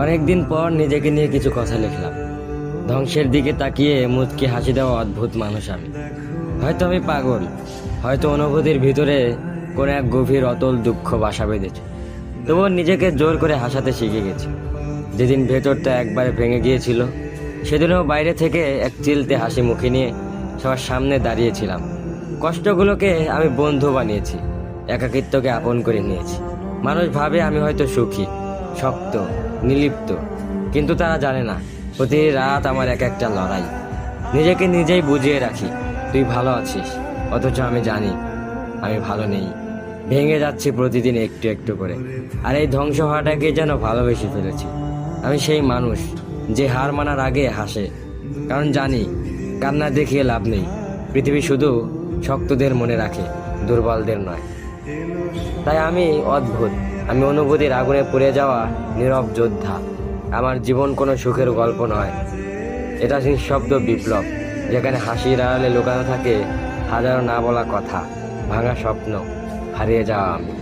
অনেকদিন পর নিজেকে নিয়ে কিছু কথা লিখলাম। ধ্বংসের দিকে তাকিয়ে মুচকি হাসি দেওয়া অদ্ভুত মানুষ আমি। হয়তো আমি পাগল, হয়তো অনুভূতির ভিতরে কোনো এক গভীর অতল দুঃখ বাসা বেঁধেছে। তবুও নিজেকে জোর করে হাসাতে শিখে গেছি। যেদিন ভেতরটা একবারে ভেঙে গিয়েছিল, সেদিনও বাইরে থেকে এক চিলতে হাসি মুখে নিয়ে সবার সামনে দাঁড়িয়েছিলাম। কষ্টগুলোকে আমি বন্ধু বানিয়েছি, একাকিত্বকে আপন করে নিয়েছি। মানুষ ভাবে আমি হয়তো সুখী, শক্ত, নির্লিপ্ত, কিন্তু তারা জানে না প্রতি রাত আমার এক একটা লড়াই। নিজেকে নিজেই বুঝিয়ে রাখি তুই ভালো আছিস, অথচ আমি জানি আমি ভালো নেই। ভেঙে যাচ্ছি প্রতিদিন একটু একটু করে, আর এই ধ্বংস হওয়াটাকে যেন ভালোবেসে ফেলেছি। আমি সেই মানুষ যে হার মানার আগে হাসে, কারণ জানি কান্না দেখিয়ে লাভ নেই। পৃথিবী শুধু শক্তদের মনে রাখে, দুর্বলদের নয়। তাই আমি অদ্ভুত, আমি অনুভূতির আগুনে পুড়ে যাওয়া নীরব যোদ্ধা। আমার জীবন কোনো সুখের গল্প নয়, এটা নিঃশব্দ বিপ্লব, যেখানে হাসির আড়ালে লুকানো থাকে হাজারো না বলা কথা, ভাঙা স্বপ্ন, হারিয়ে যাওয়া আমি।